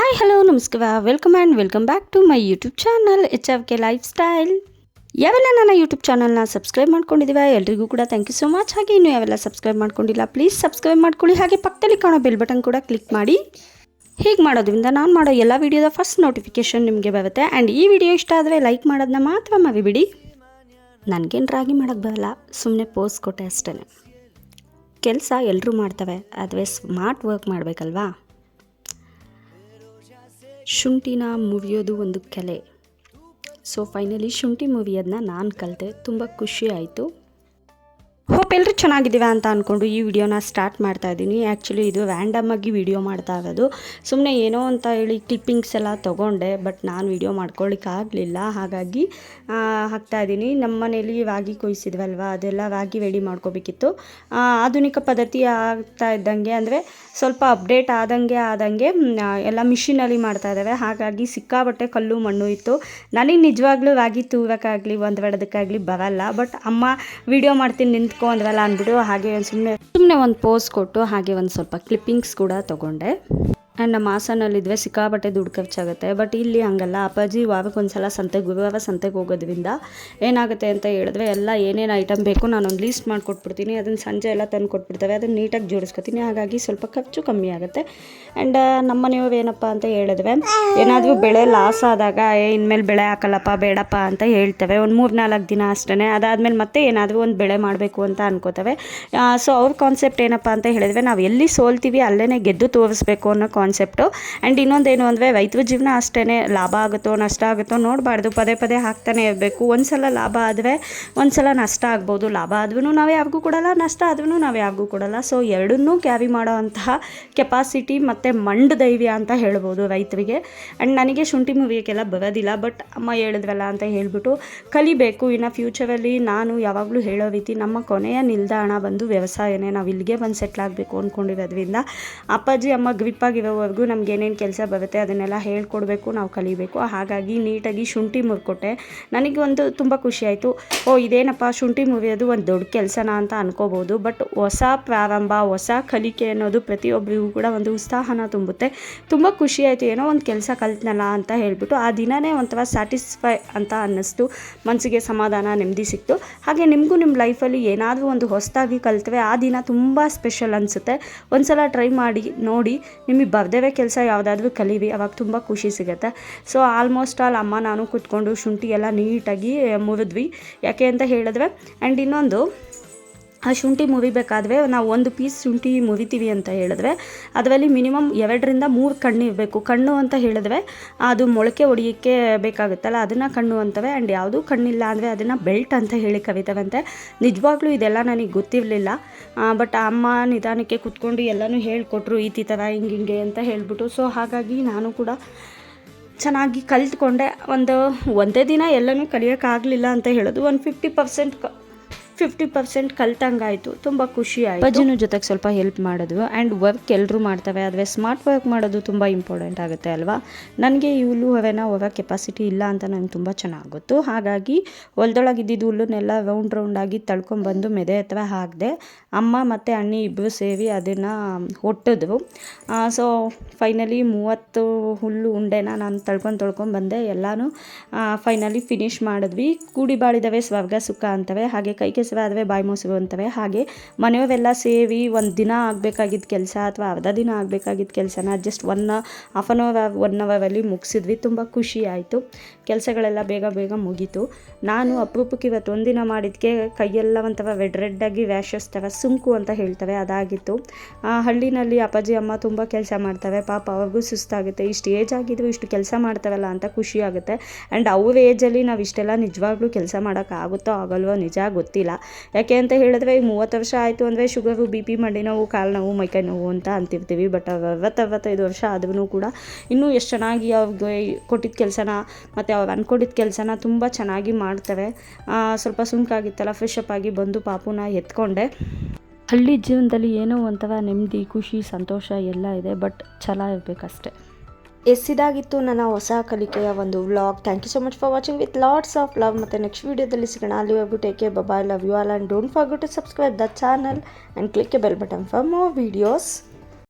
Hi hello ನಮಸ್ಕಾರ welcome back to my YouTube channel HFK lifestyle. ಯಾವೆಲ್ಲ ನನ್ನ YouTube ಚಾನಲ್ನ ಸಬ್ಸ್ಕ್ರೈಬ್ ಮಾಡ್ಕೊಂಡಿದ್ದೀವಿ ಎಲ್ರಿಗೂ ಕೂಡ ಥ್ಯಾಂಕ್ ಯು ಸೊ ಮಚ್. ಹಾಗೆ ಇನ್ನೂ ಯಾವೆಲ್ಲ ಸಬ್ಸ್ಕ್ರೈಬ್ ಮಾಡ್ಕೊಂಡಿಲ್ಲ ಪ್ಲೀಸ್ ಸಬ್ಸ್ಕ್ರೈಬ್ ಮಾಡ್ಕೊಳ್ಳಿ. ಹಾಗೆ ಪಕ್ಕದಲ್ಲಿ ಕಾಣೋ ಬೆಲ್ ಬಟನ್ ಕೂಡ ಕ್ಲಿಕ್ ಮಾಡಿ. ಹೀಗೆ ಮಾಡೋದ್ರಿಂದ ನಾನು ಮಾಡೋ ಎಲ್ಲ ವೀಡಿಯೋದ ಫಸ್ಟ್ ನೋಟಿಫಿಕೇಷನ್ ನಿಮಗೆ ಬರುತ್ತೆ. ಆ್ಯಂಡ್ ಈ ವಿಡಿಯೋ ಇಷ್ಟ ಆದರೆ ಲೈಕ್ ಮಾಡೋದನ್ನ ಮಾತ್ರ ಮರಿಬಿಡಿ. ನನಗೇನು ರಾಗಿ ಮಾಡೋಕ್ಕೆ ಬರಲ್ಲ, ಸುಮ್ಮನೆ ಪೋಸ್ ಕೊಟ್ಟೆ ಅಷ್ಟೇ. ಕೆಲಸ ಎಲ್ಲರೂ ಮಾಡ್ತವೆ, ಆದರೆ ಸ್ಮಾರ್ಟ್ ವರ್ಕ್ ಮಾಡಬೇಕಲ್ವಾ. ಶುಂಠಿನ ಮುರಿಯೋದು ಒಂದು ಕಲೆ. ಸೊ ಫೈನಲಿ ಶುಂಠಿ ಮುರಿಯೋದನ್ನ ನಾನು ಕಲಿತೆ, ತುಂಬ ಖುಷಿ ಆಯಿತು. ಹೋಪ್ ಎಲ್ಲರೂ ಚೆನ್ನಾಗಿದ್ದೀವಿ ಅಂತ ಅಂದ್ಕೊಂಡು ಈ ವಿಡಿಯೋನ ಸ್ಟಾರ್ಟ್ ಮಾಡ್ತಾ ಇದ್ದೀನಿ. ಆ್ಯಕ್ಚುಲಿ ಇದು ರ್ಯಾಂಡಮ್ ಆಗಿ ವಿಡಿಯೋ ಮಾಡ್ತಾ ಇರೋದು, ಸುಮ್ಮನೆ ಏನೋ ಅಂತ ಹೇಳಿ ಕ್ಲಿಪ್ಪಿಂಗ್ಸ್ ಎಲ್ಲ ತೊಗೊಂಡೆ, ಬಟ್ ನಾನು ವಿಡಿಯೋ ಮಾಡ್ಕೊಳ್ಳಿಕ್ಕಾಗಲಿಲ್ಲ, ಹಾಗಾಗಿ ಹಾಕ್ತಾಯಿದ್ದೀನಿ. ನಮ್ಮ ಮನೇಲಿ ರಾಗಿ ಕೊಯ್ಸಿದ್ವಲ್ವ, ಅದೆಲ್ಲ ರಾಗಿ ರೆಡಿ ಮಾಡ್ಕೋಬೇಕಿತ್ತು. ಆಧುನಿಕ ಪದ್ಧತಿ ಆಗ್ತಾ ಇದ್ದಂಗೆ, ಅಂದರೆ ಸ್ವಲ್ಪ ಅಪ್ಡೇಟ್ ಆದಂಗೆ ಎಲ್ಲ ಮಿಷಿನಲ್ಲಿ ಮಾಡ್ತಾ ಇದ್ದಾವೆ, ಹಾಗಾಗಿ ಸಿಕ್ಕಾಬಟ್ಟೆ ಕಲ್ಲು ಮಣ್ಣು ಇತ್ತು. ನನಗೆ ನಿಜವಾಗ್ಲೂ ರಾಗಿ ತೂರೋಕ್ಕಾಗಲಿ ಒಂದು ಹೊಡೆದಕ್ಕಾಗಲಿ ಬರಲ್ಲ. ಬಟ್ ಅಮ್ಮ ವಿಡಿಯೋ ಮಾಡ್ತೀನಿ ನಿಂತ್ಕೊ ಅಂದ್ರಲ್ಲ ಅಂದ್ಬಿಟ್ಟು ಹಾಗೆ ಸುಮ್ಮನೆ ಒಂದು ಪೋಸ್ ಕೊಟ್ಟು ಹಾಗೆ ಒಂದು ಸ್ವಲ್ಪ ಕ್ಲಿಪ್ಪಿಂಗ್ಸ್ ಕೂಡ ತೊಗೊಂಡೆ. ಆ್ಯಂಡ್ ನಮ್ಮ ಹಾಸನಲ್ಲಿದ್ದರೆ ಸಿಕ್ಕಾಬಟ್ಟೆ ದುಡ್ಡು ಖರ್ಚಾಗುತ್ತೆ. ಬಟ್ ಇಲ್ಲಿ ಹಂಗಲ್ಲ, ಅಪ್ಪಾಜಿ ವಾರಕ್ಕೆ ಒಂದು ಸಲ ಗುರುವಾರ ಸಂತೆಗೆ ಹೋಗೋದ್ರಿಂದ ಏನಾಗುತ್ತೆ ಅಂತ ಹೇಳಿದ್ರೆ ಎಲ್ಲ ಏನೇನು ಐಟಮ್ ಬೇಕು ನಾನೊಂದು ಲೀಸ್ಟ್ ಮಾಡಿಕೊಟ್ಬಿಡ್ತೀನಿ, ಅದನ್ನು ಸಂಜೆ ಎಲ್ಲ ತಂದು ಕೊಟ್ಬಿಡ್ತವೆ, ಅದನ್ನು ನೀಟಾಗಿ ಜೋಡಿಸ್ಕೊತೀನಿ, ಹಾಗಾಗಿ ಸ್ವಲ್ಪ ಖರ್ಚು ಕಮ್ಮಿ ಆಗುತ್ತೆ. ಆ್ಯಂಡ್ ನಮ್ಮ ಮನೆಯವ್ರು ಏನಪ್ಪ ಅಂತ ಹೇಳಿದ್ರೆ, ಏನಾದರೂ ಬೆಳೆ ಲಾಸ್ ಆದಾಗ ಇನ್ಮೇಲೆ ಬೆಳೆ ಹಾಕಲ್ಲಪ್ಪ ಬೇಡಪ್ಪ ಅಂತ ಹೇಳ್ತವೆ, ಒಂದು 3-4 ದಿನ ಅಷ್ಟೇ. ಅದಾದಮೇಲೆ ಮತ್ತೆ ಏನಾದರೂ ಒಂದು ಬೆಳೆ ಮಾಡಬೇಕು ಅಂತ ಅನ್ಕೋತವೆ. ಸೊ ಅವ್ರ ಕಾನ್ಸೆಪ್ಟ್ ಏನಪ್ಪ ಅಂತ ಹೇಳಿದ್ರೆ, ನಾವು ಎಲ್ಲಿ ಸೋಲ್ತೀವಿ ಅಲ್ಲೇ ಗೆದ್ದು ತೋರಿಸ್ಬೇಕು ಅನ್ನೋ ಕಾನ್ಸೆಪ್ಟು. ಆ್ಯಂಡ್ ಇನ್ನೊಂದೇನು ಅಂದರೆ, ರೈತರ ಜೀವನ ಅಷ್ಟೇ, ಲಾಭ ಆಗುತ್ತೋ ನಷ್ಟ ಆಗುತ್ತೋ ನೋಡಬಾರ್ದು, ಪದೇ ಹಾಕ್ತಾನೆ ಇರಬೇಕು. ಒಂದು ಸಲ ಲಾಭ ಆದರೆ ಒಂದು ಸಲ ನಷ್ಟ ಆಗ್ಬೋದು, ಲಾಭ ಆದ್ರೂ ನಾವೇ ಯಾರಿಗೂ ಕೊಡಲ್ಲ, ನಷ್ಟ ಆದ್ರೂ ನಾವೇ ಯಾರಿಗೂ ಕೊಡಲ್ಲ. ಸೊ ಎರಡನ್ನೂ ಕ್ಯಾರಿ ಮಾಡೋ ಅಂತಹ ಕೆಪಾಸಿಟಿ ಮತ್ತು ಮಂಡ ಧೈರ್ಯ ಅಂತ ಹೇಳ್ಬೋದು ರೈತರಿಗೆ. ಆ್ಯಂಡ್ ನನಗೆ ಶುಂಠಿ ಮುರಿಯೋಕ್ಕೆಲ್ಲ ಬರೋದಿಲ್ಲ, ಬಟ್ ಅಮ್ಮ ಹೇಳಿದ್ವಲ್ಲ ಅಂತ ಹೇಳ್ಬಿಟ್ಟು ಕಲಿಬೇಕು. ಇನ್ನು ಫ್ಯೂಚರಲ್ಲಿ ನಾನು ಯಾವಾಗಲೂ ಹೇಳೋ ರೀತಿ ನಮ್ಮ ಕೊನೆಯ ನಿಲ್ದಾಣ ಬಂದು ವ್ಯವಸಾಯನೇ, ನಾವು ಇಲ್ಲಿಗೆ ಬಂದು ಸೆಟ್ಲ್ ಆಗಬೇಕು ಅಂದ್ಕೊಂಡಿರೋದ್ರಿಂದ ಅಪ್ಪಾಜಿ ಅಮ್ಮ ಗ್ರಿಪ್ಪಾಗಿರೋವರೆಗೂ ನಮ್ಗೆ ಏನೇನು ಕೆಲಸ ಬರುತ್ತೆ ಅದನ್ನೆಲ್ಲ ಹೇಳ್ಕೊಡ್ಬೇಕು, ನಾವು ಕಲಿಬೇಕು. ಹಾಗಾಗಿ ನೀಟಾಗಿ ಶುಂಠಿ ಮುರ್ಕೊಟ್ಟೆ. ನನಗೆ ಒಂದು ತುಂಬ ಖುಷಿ ಆಯಿತು. ಇದೇನಪ್ಪ ಶುಂಠಿ ಮುರಿಯೋದು ಒಂದು ದೊಡ್ಡ ಕೆಲಸನ ಅಂತ ಅನ್ಕೋಬೋದು, ಬಟ್ ಹೊಸ ಪ್ರಾರಂಭ, ಹೊಸ ಕಲಿಕೆ ಅನ್ನೋದು ಪ್ರತಿಯೊಬ್ಬರಿಗೂ ಕೂಡ ಒಂದು ಉತ್ಸಾಹನ ತುಂಬುತ್ತೆ. ತುಂಬ ಖುಷಿ ಆಯಿತು, ಏನೋ ಒಂದು ಕೆಲಸ ಕಲ್ತ್ನಲ್ಲ ಅಂತ ಹೇಳ್ಬಿಟ್ಟು ಆ ದಿನವೇ ಒಂಥರ ಸ್ಯಾಟಿಸ್ಫೈ ಅಂತ ಅನ್ನಿಸ್ತು, ಮನಸ್ಸಿಗೆ ಸಮಾಧಾನ, ನೆಮ್ಮದಿ ಸಿಕ್ತು. ಹಾಗೆ ನಿಮಗೂ ನಿಮ್ಮ ಲೈಫಲ್ಲಿ ಏನಾದರೂ ಒಂದು ಹೊಸದಾಗಿ ಕಲ್ತವೆ ಆ ದಿನ ತುಂಬ ಸ್ಪೆಷಲ್ ಅನಿಸುತ್ತೆ. ಒಂದು ಸಲ ಟ್ರೈ ಮಾಡಿ ನೋಡಿ, ನಿಮಗೆ ಬರ್ದೇವೆ ಕೆಲಸ ಯಾವುದಾದ್ರೂ ಕಲೀರಿ, ಅವಾಗ ತುಂಬ ಖುಷಿ ಸಿಗುತ್ತೆ. ಸೊ ಆಲ್ಮೋಸ್ಟ್ ಆಲ್ ಅಮ್ಮ ನಾನು ಕೂತ್ಕೊಂಡು ಶುಂಠಿ ಎಲ್ಲ ನೀಟಾಗಿ ಮುರಿದ್ವಿ. ಯಾಕೆ ಅಂತ ಹೇಳಿದ್ರೆ, ಆ್ಯಂಡ್ ಇನ್ನೊಂದು, ಆ ಶುಂಠಿ ಮುರಿಬೇಕಾದ್ರೆ ನಾವು ಒಂದು ಪೀಸ್ ಶುಂಠಿ ಮುರಿತೀವಿ ಅಂತ ಹೇಳಿದ್ರೆ ಅದರಲ್ಲಿ ಮಿನಿಮಮ್ 2-3 ಕಣ್ಣು ಇರಬೇಕು. ಕಣ್ಣು ಅಂತ ಹೇಳಿದ್ರೆ ಅದು ಮೊಳಕೆ ಹೊಡಿಯೋಕ್ಕೆ ಬೇಕಾಗುತ್ತಲ್ಲ, ಅದನ್ನು ಕಣ್ಣು ಅಂತವೆ. ಆ್ಯಂಡ್ ಯಾವುದೂ ಕಣ್ಣಿಲ್ಲ ಅಂದರೆ ಅದನ್ನು ಬೆಲ್ಟ್ ಅಂತ ಹೇಳಿ ಕರಿತವಂತೆ. ನಿಜವಾಗ್ಲೂ ಇದೆಲ್ಲ ನನಗೆ ಗೊತ್ತಿರಲಿಲ್ಲ, ಬಟ್ ಅಮ್ಮ ನಿಧಾನಕ್ಕೆ ಕೂತ್ಕೊಂಡು ಎಲ್ಲನೂ ಹೇಳಿಕೊಟ್ರು, ಈ ಥರ ಹಿಂಗೆ ಅಂತ ಹೇಳ್ಬಿಟ್ಟು. ಸೊ ಹಾಗಾಗಿ ನಾನು ಕೂಡ ಚೆನ್ನಾಗಿ ಕಲಿತ್ಕೊಂಡೆ. ಒಂದೇ ದಿನ ಎಲ್ಲನೂ ಕಲಿಯೋಕ್ಕಾಗಲಿಲ್ಲ ಅಂತ ಹೇಳೋದು, ಒಂದು 50% ಕಲ್ತಂಗಾಯಿತು. ತುಂಬ ಖುಷಿ ಆಯಿತು. ಅಜ್ಜಿನ ಜೊತೆಗೆ ಸ್ವಲ್ಪ ಹೆಲ್ಪ್ ಮಾಡಿದ್ವು. ಆ್ಯಂಡ್ ವರ್ಕ್ ಎಲ್ಲರೂ ಮಾಡ್ತವೆ, ಆದರೆ ಸ್ಮಾರ್ಟ್ ವರ್ಕ್ ಮಾಡೋದು ತುಂಬ ಇಂಪಾರ್ಟೆಂಟ್ ಆಗುತ್ತೆ ಅಲ್ವಾ. ನನಗೆ ಹುಲ್ಲು ಹೊರ ಕೆಪಾಸಿಟಿ ಇಲ್ಲ ಅಂತ ನನಗೆ ತುಂಬ ಚೆನ್ನಾಗಿ ಗೊತ್ತು. ಹಾಗಾಗಿ ಹೊಲದೊಳಗಿದ್ದಿದ್ದು ಹುಲ್ಲನ್ನೆಲ್ಲ ರೌಂಡಾಗಿ ತಳ್ಕೊಂಬಂದು ಮೆದೆ ಹತ್ರ ಹಾಕಿದೆ. ಅಮ್ಮ ಮತ್ತು ಅಣ್ಣಿ ಇಬ್ಬರು ಸೇರಿ ಅದನ್ನು ಹೊಟ್ಟಿದ್ರು. ಸೊ ಫೈನಲಿ 30 ಹುಲ್ಲು ಉಂಡೆನ ನಾನು ತೊಳ್ಕೊಂಬಂದೆ. ಎಲ್ಲನೂ ಫೈನಲಿ ಫಿನಿಷ್ ಮಾಡಿದ್ವಿ. ಕೂಡಿ ಬಾಳಿದವೆ ಸ್ವರ್ಗ ಸುಖ ಅಂತವೆ, ಹಾಗೆ ಕೈ ಕೆಸರು ಆದರೆ ಬಾಯಿ ಮೊಸರು ಅಂತವೆ. ಹಾಗೆ ಮನೆಯವರೆಲ್ಲ ಸೇರಿ ಒಂದು ದಿನ ಆಗಬೇಕಾಗಿದ್ದ ಕೆಲಸ ಅಥವಾ ಅರ್ಧ ದಿನ ಆಗಬೇಕಾಗಿದ್ದ ಕೆಲಸನ ಜಸ್ಟ್ ಹಾಫ್ ಆನ್ ಅವರ್ 1 ಅವರಲ್ಲಿ ಮುಗಿಸಿದ್ವಿ. ತುಂಬ ಖುಷಿ ಆಯಿತು. ಕೆಲಸಗಳೆಲ್ಲ ಬೇಗ ಮುಗೀತು. ನಾನು ಅಪರೂಪಕ್ಕೆ ಇವತ್ತು ಒಂದಿನ ಮಾಡಿದ್ದಕ್ಕೆ ಕೈಯೆಲ್ಲ ಒಂಥರ ರೆಡ್ಡಾಗಿ ರ್ಯಾಷಸ್ ಥರ ಸುಂಕು ಅಂತ ಹೇಳ್ತವೆ, ಅದಾಗಿತ್ತು. ಹಳ್ಳಿನಲ್ಲಿ ಅಪ್ಪಾಜಿ ಅಮ್ಮ ತುಂಬ ಕೆಲಸ ಮಾಡ್ತವೆ, ಪಾಪ ಅವ್ರಿಗೂ ಸುಸ್ತಾಗುತ್ತೆ. ಇಷ್ಟು ಏಜ್ ಆಗಿದ್ರು ಇಷ್ಟು ಕೆಲಸ ಮಾಡ್ತಾವಲ್ಲ ಅಂತ ಖುಷಿ ಆಗುತ್ತೆ. ಆ್ಯಂಡ್ ಅವ್ರ ಏಜಲ್ಲಿ ನಾವು ಇಷ್ಟೆಲ್ಲ ನಿಜವಾಗ್ಲೂ ಕೆಲಸ ಮಾಡೋಕ್ಕಾಗುತ್ತೋ ಆಗಲ್ವೋ ನಿಜ ಗೊತ್ತಿಲ್ಲ. ಯಾಕೆ ಅಂತ ಹೇಳಿದ್ರೆ 30 ವರ್ಷ ಆಯಿತು ಅಂದರೆ ಶುಗರು, BP, ಮಂಡಿ ನೋವು, ಕಾಲು ನೋವು, ಮೈಕೈ ನೋವು ಅಂತ ಅಂತಿರ್ತೀವಿ. ಬಟ್ 60-65 ವರ್ಷ ಆದ್ರೂ ಕೂಡ ಇನ್ನೂ ಎಷ್ಟು ಚೆನ್ನಾಗಿ ಅವ್ರಿಗೆ ಕೊಟ್ಟಿದ್ದ ಕೆಲಸನ ಮತ್ತು ಅವ್ರು ಅಂದ್ಕೊಂಡಿದ್ದ ಕೆಲಸನ ತುಂಬ ಚೆನ್ನಾಗಿ ಮಾಡ್ತವೆ. ಸ್ವಲ್ಪ ಸುಂಕಾಗಿತ್ತಲ್ಲ, ಫ್ರೆಶ್ ಅಪ್ ಆಗಿ ಬಂದು ಪಾಪುನ ಎತ್ಕೊಂಡೆ. ಹಳ್ಳಿ ಜೀವನದಲ್ಲಿ ಏನೋ ಒಂಥರ ನೆಮ್ಮದಿ, ಖುಷಿ, ಸಂತೋಷ ಎಲ್ಲ ಇದೆ, ಬಟ್ ಛಲ ಇರಬೇಕಷ್ಟೆ. ಇದಾಗಿತ್ತು ನನ್ನ ಹೊಸ ಕಲಿಕೆಯ ಒಂದು vlog. Thank you so much for watching with lots of love. ಮತ್ತು ನೆಕ್ಸ್ಟ್ ವೀಡಿಯೋದಲ್ಲಿ ಸಿಗೋಣ. ಅಲ್ಲಿವರೆಗೂ take care, bye, love you all, and don't forget to subscribe the channel and click a bell button for more videos.